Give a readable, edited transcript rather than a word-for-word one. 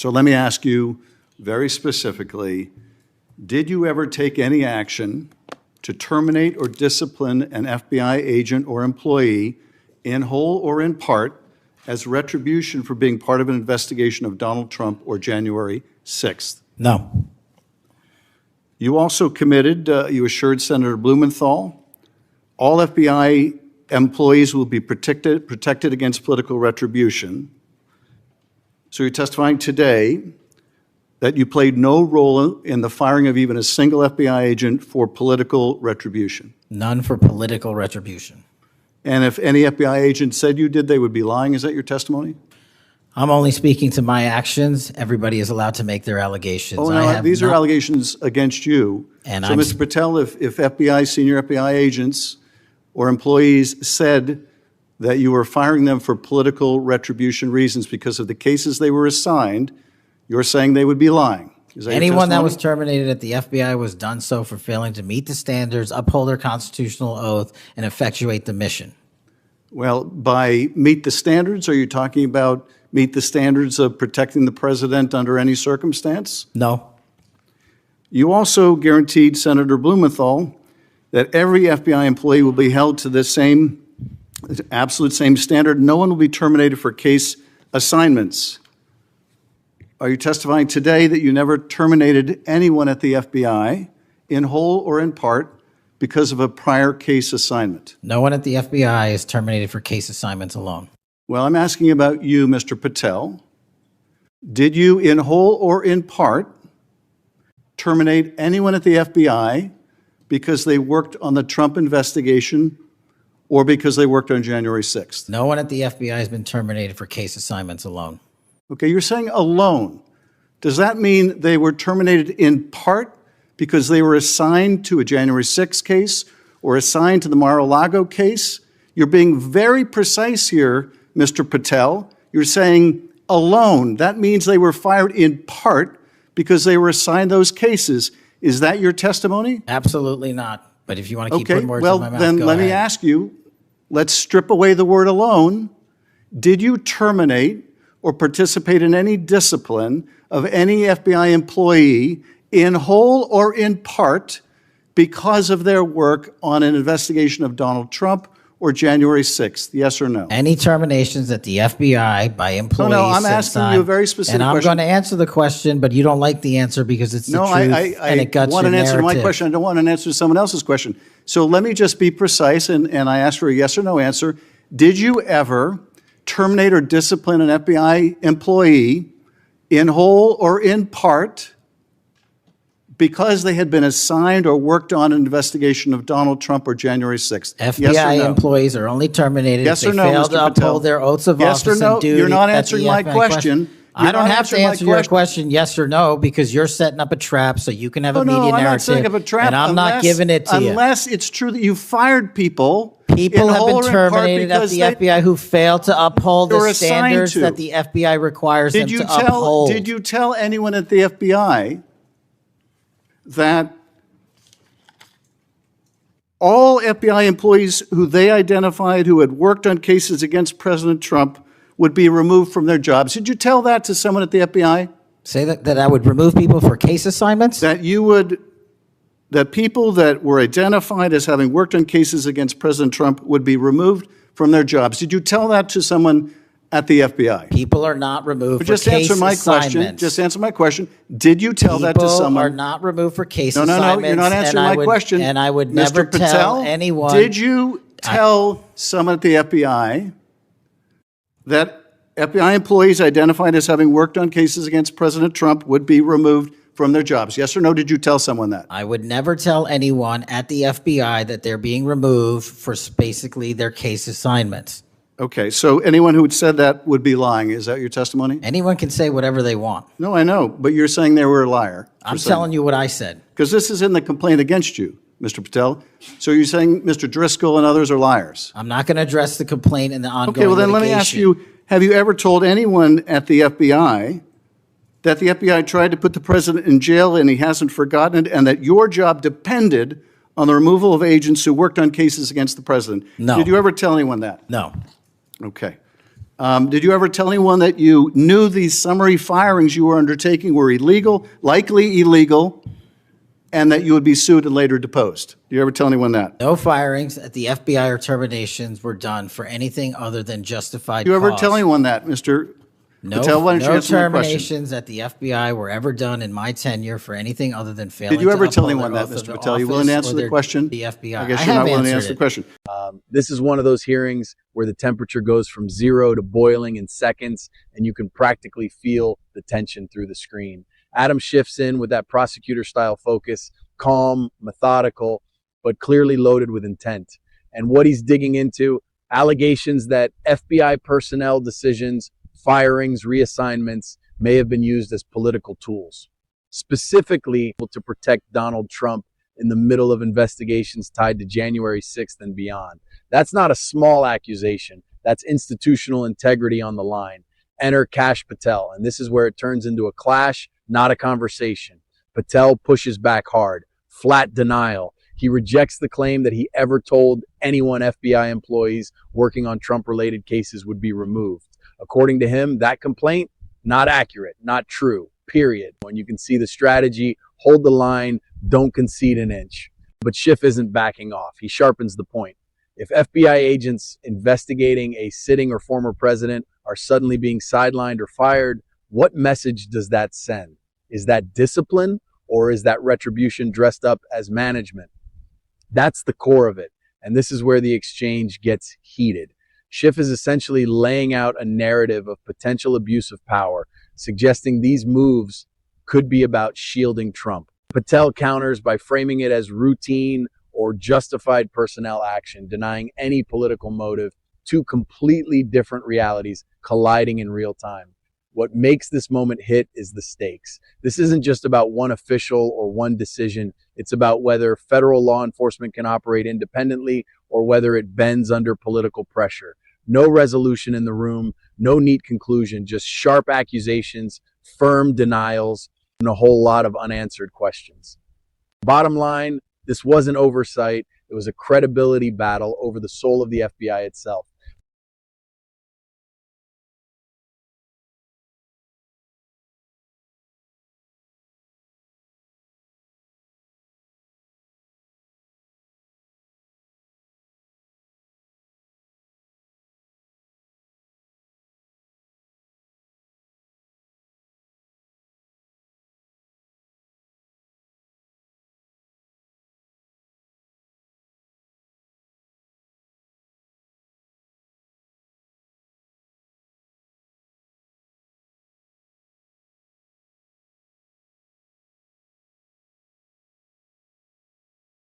So let me ask you very specifically, did you ever take any action to terminate or discipline an FBI agent or employee in whole or in part as retribution for being part of an investigation of Donald Trump or January 6th? No. You also committed, you assured Senator Blumenthal, all FBI employees will be protected against political retribution. So you're testifying today that you played no role in the firing of even a single FBI agent for political retribution. None for political retribution. And if any FBI agent said you did, they would be lying. Is that your testimony? I'm only speaking to my actions. Everybody is allowed to make their allegations. Oh, no, these are allegations against you. And so, Mr. Patel, if FBI, senior FBI agents or employees said that you were firing them for political retribution reasons because of the cases they were assigned, you're saying they would be lying. Is that anyone your testimony? that was terminated at the FBI was done so for failing to meet the standards, uphold their constitutional oath, and effectuate the mission. Well, by meet the standards, are you talking about meet the standards of protecting the president under any circumstance? No. You also guaranteed Senator Blumenthal that every FBI employee will be held to the same, absolute same standard. No one will be terminated for case assignments. Are you testifying today that you never terminated anyone at the FBI in whole or in part because of a prior case assignment? No one at the FBI is terminated for case assignments alone. Well, I'm asking about you, Mr. Patel. Did you, in whole or in part, terminate anyone at the FBI because they worked on the Trump investigation or because they worked on January 6th? No one at the FBI has been terminated for case assignments alone. Okay, you're saying alone. Does that mean they were terminated in part because they were assigned to a January 6th case or assigned to the Mar-a-Lago case? You're being very precise here, Mr. Patel. You're saying alone. That means they were fired in part because they were assigned those cases. Is that your testimony? Absolutely not. But if you want to keep putting words well, in my mouth, then go let me ahead. ask you, let's strip away the word alone. Did you terminate or participate in any discipline of any FBI employee in whole or in part because of their work on an investigation of Donald Trump or January 6th? Yes or no? Any terminations at the FBI by employees? No, I'm asking you a very specific question. And I'm question. going to answer the question, but you don't like the answer because it's the truth and it guts want your an answer to my narrative. question. I don't want an answer to someone else's question. So let me just be precise, and I ask for a yes or no answer. Did you ever terminate or discipline an FBI employee in whole or in part because they had been assigned or worked on an investigation of Donald Trump or January 6th? FBI yes or no? employees are only terminated Yes if or they no, fail Mr. to Patel? uphold their oaths of Yes or office no? and duty. You're not at answering the my FBI question. I don't have to answer your question. question yes or no because you're setting up a trap so you can have a media I'm narrative. not setting up a trap. And I'm not giving it to you. Unless it's true that you fired people. People have been terminated at the FBI who failed to uphold the standards that the FBI requires them to uphold. Did you tell anyone at the FBI that all FBI employees who they identified who had worked on cases against President Trump would be removed from their jobs? Did you tell that to someone at the FBI? Say that I would remove people for case assignments? That people that were identified as having worked on cases against President Trump would be removed from their jobs. Did you tell that to someone at the FBI? People are not removed for case assignments. Just answer my question. Did you tell that to someone? People are not removed for case assignments. No, you're not answering my question. And I would Mr. never Patel, tell anyone. Did you tell someone at the FBI that FBI employees identified as having worked on cases against President Trump would be removed from their jobs? Yes or no? Did you tell someone that? I would never tell anyone at the FBI that they're being removed for basically their case assignments. Okay, so anyone who had said that would be lying. Is that your testimony? Anyone can say whatever they want. No, I know, but you're saying they were a liar. I'm telling you what I said. Because this is in the complaint against you, Mr. Patel. So you're saying Mr. Driscoll and others are liars? I'm not going to address the complaint and the ongoing Okay, well then let me ask you, have you ever told anyone at the FBI that the FBI tried to put the president in jail and he hasn't forgotten it, and that your job depended on the removal of agents who worked on cases against the president? No. Did you ever tell anyone that? No. Okay. Did you ever tell anyone that you knew these summary firings you were undertaking were illegal, likely illegal, and that you would be sued and later deposed? Did you ever tell anyone that? No firings at the FBI or terminations were done for anything other than justified Did you ever cause. tell anyone that, Mr. Patel? Why don't you No answer my question? terminations at the FBI were ever done in my tenure for anything other than failing Did you ever to tell uphold anyone their that, oath of Mr. Patel? You willing to answer the question? The FBI. I guess you're not willing to answer the question. This is one of those hearings where the temperature goes from 0 to boiling in seconds, and you can practically feel the tension through the screen. Adam Schiff's in with that prosecutor-style focus, calm, methodical, but clearly loaded with intent. And what he's digging into, allegations that FBI personnel decisions, firings, reassignments may have been used as political tools, specifically to protect Donald Trump in the middle of investigations tied to January 6th and beyond. That's not a small accusation. That's institutional integrity on the line. Enter Kash Patel, and this is where it turns into a clash, not a conversation. Patel pushes back hard, flat denial. He rejects the claim that he ever told anyone FBI employees working on Trump-related cases would be removed. According to him, that complaint, not accurate, not true, period. And you can see the strategy, hold the line, don't concede an inch. But Schiff isn't backing off. He sharpens the point. If FBI agents investigating a sitting or former president are suddenly being sidelined or fired, what message does that send? Is that discipline, or is that retribution dressed up as management? That's the core of it. And this is where the exchange gets heated. Schiff is essentially laying out a narrative of potential abuse of power, suggesting these moves could be about shielding Trump. Patel counters by framing it as routine or justified personnel action, denying any political motive. Two completely different realities colliding in real time. What makes this moment hit is the stakes. This isn't just about one official or one decision. It's about whether federal law enforcement can operate independently or whether it bends under political pressure. No resolution in the room, no neat conclusion, just sharp accusations, firm denials, and a whole lot of unanswered questions. Bottom line, this wasn't oversight. It was a credibility battle over the soul of the FBI itself.